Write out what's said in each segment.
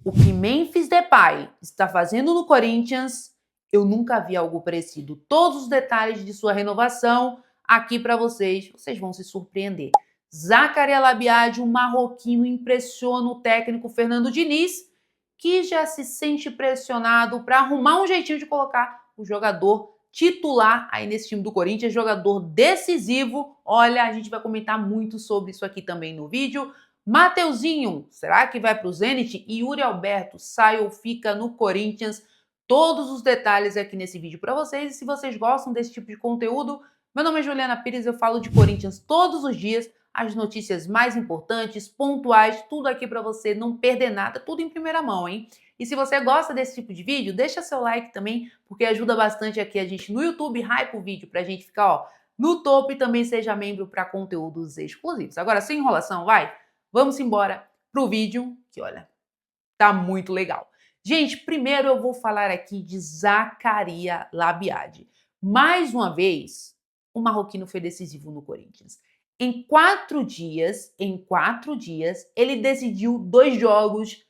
O que Memphis Depay está fazendo no Corinthians, eu nunca vi algo parecido. Todos os detalhes de sua renovação aqui para vocês vão se surpreender. Zaccaria Labiade, um marroquino, impressiona o técnico Fernando Diniz, que já se sente pressionado para arrumar um jeitinho de colocar o jogador titular aí nesse time do Corinthians, jogador decisivo. Olha, a gente vai comentar muito sobre isso aqui também no vídeo. Mateuzinho, será que vai para o Zenit? E Yuri Alberto, sai ou fica no Corinthians? Todos os detalhes aqui nesse vídeo para vocês. E se vocês gostam desse tipo de conteúdo, meu nome é Juliana Pires, eu falo de Corinthians todos os dias, as notícias mais importantes, pontuais, tudo aqui para você não perder nada, tudo em primeira mão, hein? E se você gosta desse tipo de vídeo, deixa seu like também, porque ajuda bastante aqui a gente no YouTube, hype o vídeo pra gente ficar, ó, no topo, e também seja membro para conteúdos exclusivos. Agora, sem enrolação, vai? Vamos embora pro vídeo, que olha, tá muito legal. Gente, primeiro eu vou falar aqui de Zaccaria Labiade. Mais uma vez, o marroquino foi decisivo no Corinthians. Em 4 dias, ele decidiu 2 jogos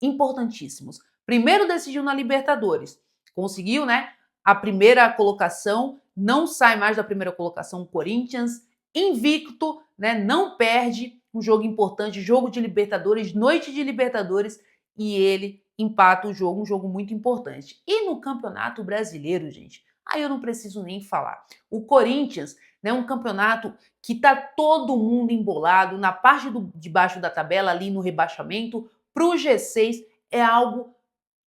importantíssimos. Primeiro decidiu na Libertadores. Conseguiu, né? A primeira colocação, não sai mais da primeira colocação o Corinthians, invicto, né? Não perde um jogo importante, jogo de Libertadores, noite de Libertadores, e ele empata o jogo, um jogo muito importante. E no Campeonato Brasileiro, gente, aí eu não preciso nem falar. O Corinthians, né, um campeonato que tá todo mundo embolado na parte de baixo da tabela, ali no rebaixamento, para o G6 é algo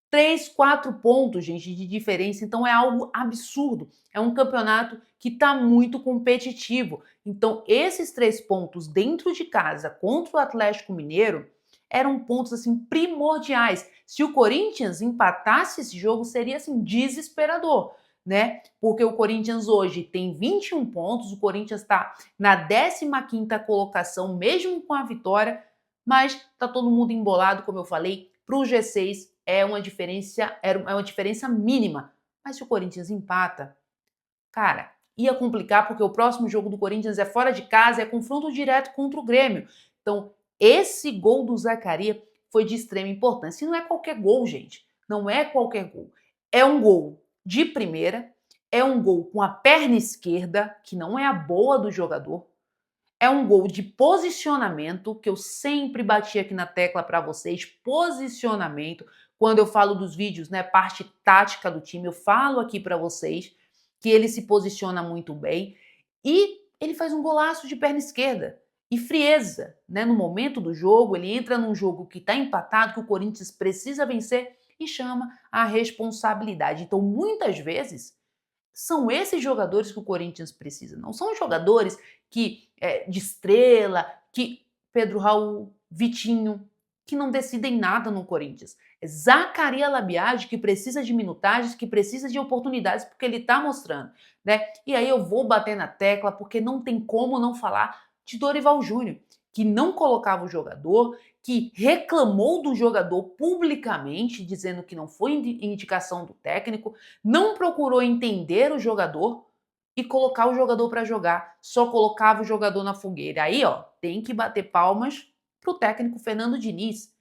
3, 4 pontos, gente, de diferença. Então é algo absurdo. É um campeonato que está muito competitivo. Então esses 3 pontos dentro de casa contra o Atlético Mineiro eram pontos assim primordiais. Se o Corinthians empatasse esse jogo, seria assim desesperador, né? Porque o Corinthians hoje tem 21 pontos, o Corinthians está na 15ª colocação, mesmo com a vitória, mas tá todo mundo embolado, como eu falei, para o G6 é uma diferença mínima. Mas se o Corinthians empata, cara, ia complicar porque o próximo jogo do Corinthians é fora de casa, é confronto direto contra o Grêmio. Então, esse gol do Zaccaria foi de extrema importância. E não é qualquer gol, gente. Não é qualquer gol. É um gol de primeira, é um gol com a perna esquerda, que não é a boa do jogador, é um gol de posicionamento, que eu sempre bati aqui na tecla para vocês, posicionamento. Quando eu falo dos vídeos, né, parte tática do time, eu falo aqui para vocês que ele se posiciona muito bem e ele faz um golaço de perna esquerda. E frieza, né, no momento do jogo, ele entra num jogo que está empatado, que o Corinthians precisa vencer e chama a responsabilidade. Então, muitas vezes, são esses jogadores que o Corinthians precisa. Não são jogadores que de estrela, que Pedro Raul, Vitinho, que não decidem nada no Corinthians. É Zaccaria Labiade que precisa de minutagens, que precisa de oportunidades, porque ele está mostrando, né? E aí eu vou bater na tecla, porque não tem como não falar de Dorival Júnior, que não colocava o jogador, que reclamou do jogador publicamente, dizendo que não foi indicação do técnico, não procurou entender o jogador e colocar o jogador para jogar, só colocava o jogador na fogueira. Aí, ó, tem que bater palmas pro técnico Fernando Diniz,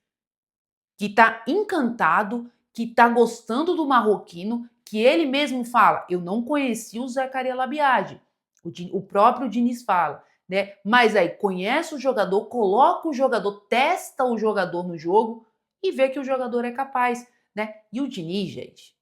que tá encantado, que tá gostando do marroquino, que ele mesmo fala, eu não conheci o Zaccaria Labiade. O próprio Diniz fala, né? Mas aí conhece o jogador, coloca o jogador, testa o jogador no jogo e vê que o jogador é capaz, né? E o Diniz, gente,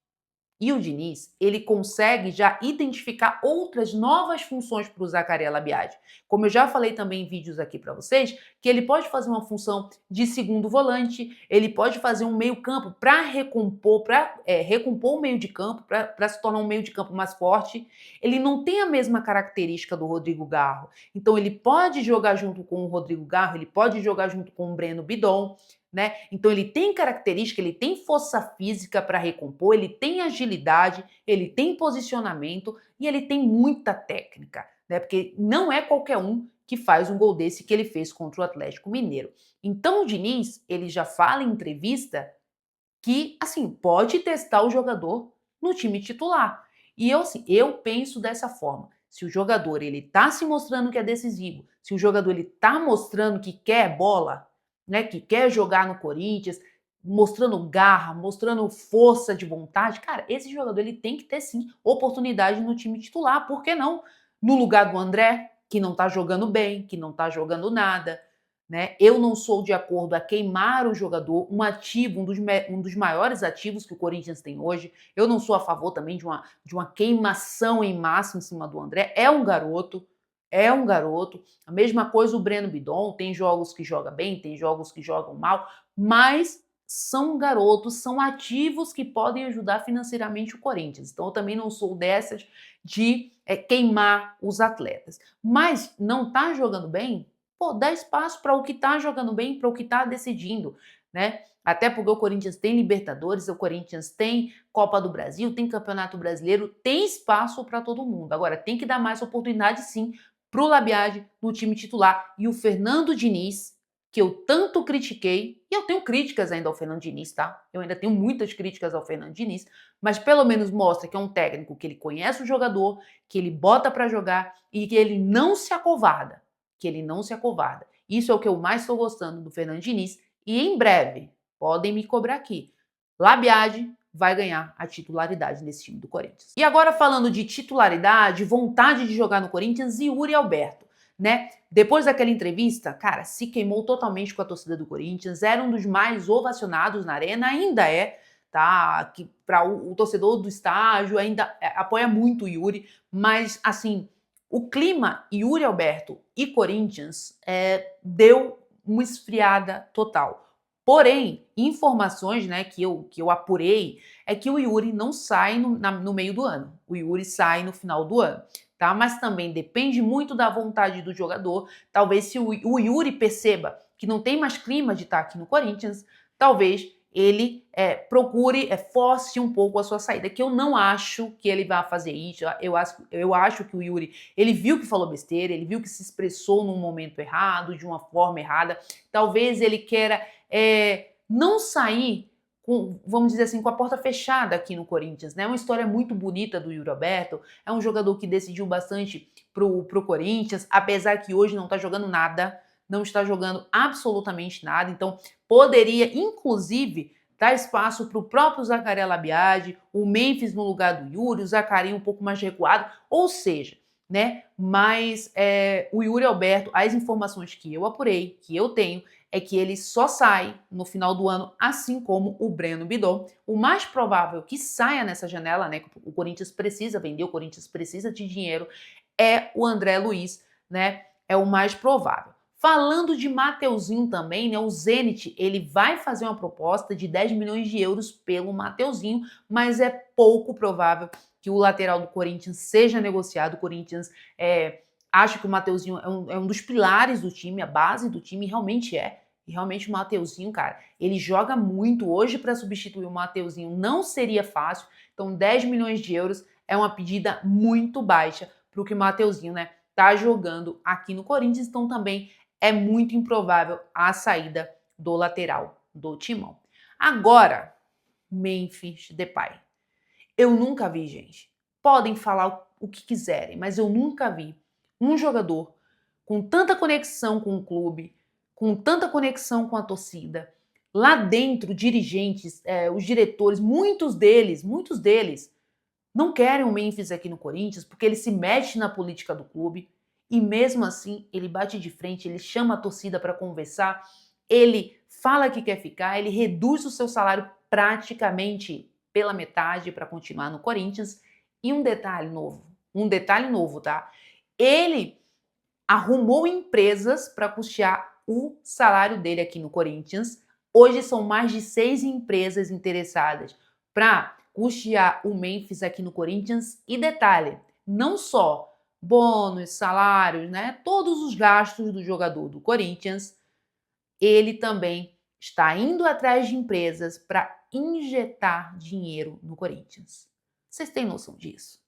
ele consegue já identificar outras novas funções para o Zaccaria Labiade. Como eu já falei também em vídeos aqui para vocês, que ele pode fazer uma função de segundo volante, ele pode fazer um meio campo para recompor, recompor o meio de campo, para se tornar um meio de campo mais forte. Ele não tem a mesma característica do Rodrigo Garro. Então ele pode jogar junto com o Rodrigo Garro, ele pode jogar junto com o Breno Bidon, né? Então ele tem característica, ele tem força física para recompor, ele tem agilidade, ele tem posicionamento e ele tem muita técnica, né? Porque não é qualquer um que faz um gol desse que ele fez contra o Atlético Mineiro. Então o Diniz, ele já fala em entrevista que, assim, pode testar o jogador no time titular. E eu penso dessa forma. Se o jogador ele tá se mostrando que é decisivo, se o jogador ele tá mostrando que quer bola, né, que quer jogar no Corinthians, mostrando garra, mostrando força de vontade, cara, esse jogador ele tem que ter sim oportunidade no time titular, por que não? No lugar do André, que não tá jogando bem, que não tá jogando nada, né? Eu não sou de acordo a queimar o jogador, um ativo, um dos maiores ativos que o Corinthians tem hoje. Eu não sou a favor também de uma queimação em massa em cima do André. É um garoto, é um garoto. A mesma coisa o Breno Bidon, tem jogos que joga bem, tem jogos que jogam mal, mas são garotos, são ativos que podem ajudar financeiramente o Corinthians. Então eu também não sou dessas de queimar os atletas. Mas não tá jogando bem? Pô, dá espaço para o que tá jogando bem, para o que tá decidindo, né? Até porque o Corinthians tem Libertadores, o Corinthians tem Copa do Brasil, tem Campeonato Brasileiro, tem espaço para todo mundo. Agora, tem que dar mais oportunidade, sim, pro Labiade no time titular. E o Fernando Diniz, que eu tanto critiquei, e eu tenho críticas ainda ao Fernando Diniz, tá? Eu ainda tenho muitas críticas ao Fernando Diniz, mas pelo menos mostra que é um técnico que ele conhece o jogador, que ele bota para jogar e que ele não se acovarda. Que ele não se acovarda. Isso é o que eu mais estou gostando do Fernando Diniz. E em breve, podem me cobrar aqui, Labiade vai ganhar a titularidade nesse time do Corinthians. E agora falando de titularidade, vontade de jogar no Corinthians, Yuri Alberto, né? Depois daquela entrevista, cara, se queimou totalmente com a torcida do Corinthians, era um dos mais ovacionados na arena, ainda é, tá? Que para o torcedor do estádio ainda apoia muito o Yuri, mas assim, o clima Yuri Alberto e Corinthians deu uma esfriada total. Porém, informações, né, que eu apurei é que o Yuri não sai no meio do ano. O Yuri sai no final do ano, tá? Mas também depende muito da vontade do jogador. Talvez se o Yuri perceba que não tem mais clima de estar aqui no Corinthians, talvez ele procure, force um pouco a sua saída, que eu não acho que ele vá fazer isso. Eu acho que o Yuri, ele viu que falou besteira, ele viu que se expressou num momento errado, de uma forma errada. Talvez ele queira não sair com, vamos dizer assim, com a porta fechada aqui no Corinthians, né? É uma história muito bonita do Yuri Alberto, é um jogador que decidiu bastante pro Corinthians, apesar que hoje não tá jogando nada, não está jogando absolutamente nada, então poderia, inclusive, dar espaço para o próprio Zacarias Labiade, o Memphis no lugar do Yuri, o Zacarias um pouco mais recuado, ou seja, né? Mas o Yuri Alberto, as informações que eu apurei, que eu tenho, é que ele só sai no final do ano, assim como o Breno Bidon. O mais provável que saia nessa janela, né? Que o Corinthians precisa vender, o Corinthians precisa de dinheiro, é o André Luiz, né? É o mais provável. Falando de Mateuzinho também, né? O Zenit, ele vai fazer uma proposta de 10 milhões de euros pelo Mateuzinho, mas é pouco provável que o lateral do Corinthians seja negociado. O Corinthians acha que o Mateuzinho é um dos pilares do time, a base do time, realmente é. E realmente o Mateuzinho, cara, ele joga muito. Hoje, para substituir o Mateuzinho, não seria fácil. Então, 10 milhões de euros é uma pedida muito baixa para o que o Mateuzinho, né, tá jogando aqui no Corinthians. Então, também é muito improvável a saída do lateral do Timão. Agora, Memphis Depay. Eu nunca vi, gente. Podem falar o que quiserem, mas eu nunca vi um jogador com tanta conexão com o clube, com tanta conexão com a torcida. Lá dentro, dirigentes, os diretores, muitos deles não querem o Memphis aqui no Corinthians porque ele se mexe na política do clube e mesmo assim ele bate de frente, ele chama a torcida para conversar, ele fala que quer ficar, ele reduz o seu salário praticamente pela metade para continuar no Corinthians. E um detalhe novo, tá? Ele arrumou empresas para custear o salário dele aqui no Corinthians. Hoje são mais de 6 empresas interessadas para custear o Memphis aqui no Corinthians. E detalhe, não só bônus, salários, né? Todos os gastos do jogador do Corinthians, ele também está indo atrás de empresas para injetar dinheiro no Corinthians. Vocês têm noção disso?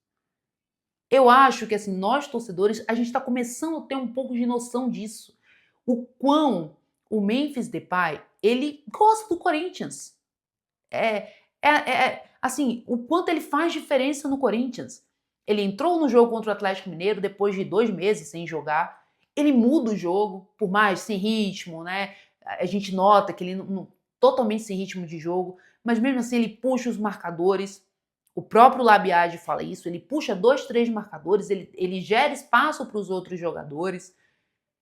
Eu acho que assim, nós torcedores, a gente está começando a ter um pouco de noção disso. O quão o Memphis Depay, ele gosta do Corinthians. Assim, o quanto ele faz diferença no Corinthians. Ele entrou no jogo contra o Atlético Mineiro depois de 2 meses sem jogar. Ele muda o jogo, por mais sem ritmo, né? A gente nota que ele totalmente sem ritmo de jogo, mas mesmo assim ele puxa os marcadores. O próprio Labiade fala isso, ele puxa 2, 3 marcadores, ele gera espaço para os outros jogadores,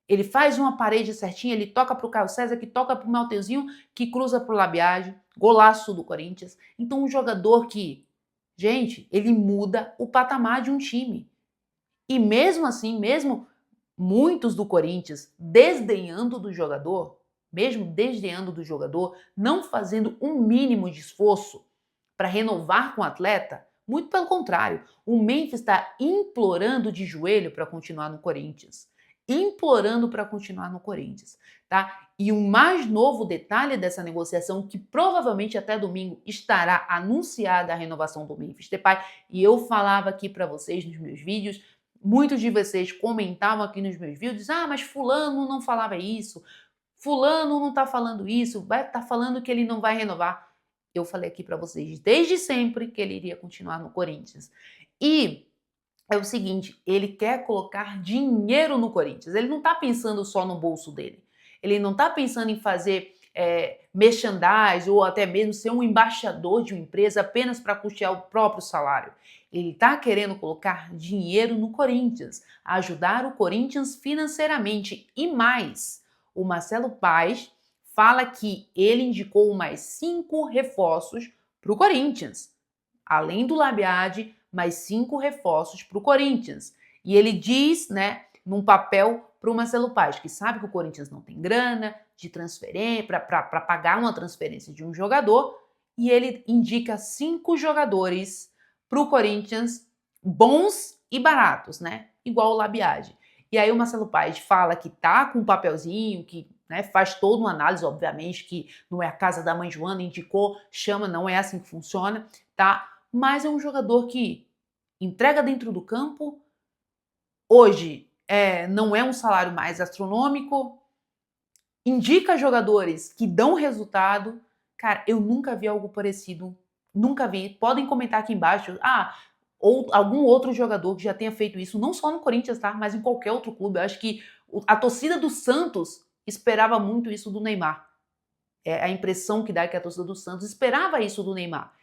ele faz uma parede certinha, ele toca para o Caio César, que toca para o Mateuzinho, que cruza para o Labiade, golaço do Corinthians. Então um jogador que, gente, ele muda o patamar de um time. E mesmo assim, mesmo muitos do Corinthians desdenhando do jogador, mesmo desdenhando do jogador, não fazendo um mínimo de esforço para renovar com o atleta, muito pelo contrário, o Memphis está implorando de joelho para continuar no Corinthians. Implorando para continuar no Corinthians, tá? E o mais novo detalhe dessa negociação, que provavelmente até domingo estará anunciada a renovação do Memphis Depay, e eu falava aqui para vocês nos meus vídeos, muitos de vocês comentavam aqui nos meus vídeos, mas fulano não falava isso, fulano não tá falando isso, vai tá falando que ele não vai renovar. Eu falei aqui para vocês desde sempre que ele iria continuar no Corinthians. E é o seguinte, ele quer colocar dinheiro no Corinthians. Ele não está pensando só no bolso dele. Ele não está pensando em fazer merchandise ou até mesmo ser um embaixador de uma empresa apenas para custear o próprio salário. Ele está querendo colocar dinheiro no Corinthians, ajudar o Corinthians financeiramente. E mais, o Marcelo Paes fala que ele indicou mais 5 reforços para o Corinthians. Além do Labiade, mais 5 reforços para o Corinthians. E ele diz, né, num papel para o Marcelo Paes, que sabe que o Corinthians não tem grana de transferência para pagar uma transferência de um jogador, e ele indica 5 jogadores para o Corinthians, bons e baratos, né? Igual o Labiade. E aí o Marcelo Paes fala que tá com um papelzinho, que faz toda uma análise, obviamente, que não é a casa da mãe Joana, indicou, chama, não é assim que funciona, tá? Mas é um jogador que entrega dentro do campo, hoje não é um salário mais astronômico, indica jogadores que dão resultado. Cara, eu nunca vi algo parecido, nunca vi. Podem comentar aqui embaixo, ou algum outro jogador que já tenha feito isso, não só no Corinthians, tá? Mas em qualquer outro clube. Eu acho que a torcida do Santos esperava muito isso do Neymar. A impressão que dá é que a torcida do Santos esperava isso do Neymar.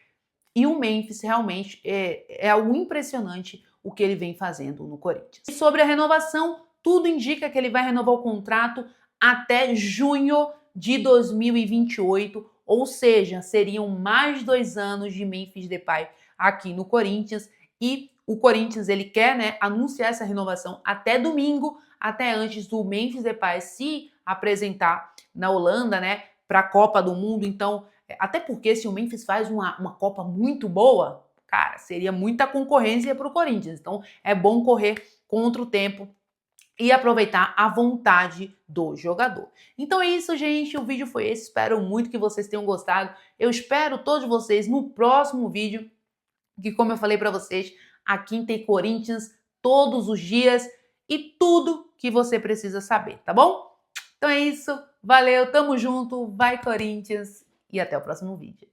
E o Memphis realmente é algo impressionante o que ele vem fazendo no Corinthians. E sobre a renovação, tudo indica que ele vai renovar o contrato até junho de 2028, ou seja, seriam mais 2 anos de Memphis Depay aqui no Corinthians. E o Corinthians ele quer anunciar essa renovação até domingo, até antes do Memphis Depay se apresentar na Holanda, para a Copa do Mundo. Então, até porque se o Memphis faz uma Copa muito boa, cara, seria muita concorrência para o Corinthians. Então é bom correr contra o tempo e aproveitar a vontade do jogador. Então é isso, gente. O vídeo foi esse. Espero muito que vocês tenham gostado. Eu espero todos vocês no próximo vídeo, que como eu falei para vocês, aqui tem Corinthians todos os dias e tudo que você precisa saber, tá bom? Então é isso. Valeu, tamo junto. Vai Corinthians! E até o próximo vídeo.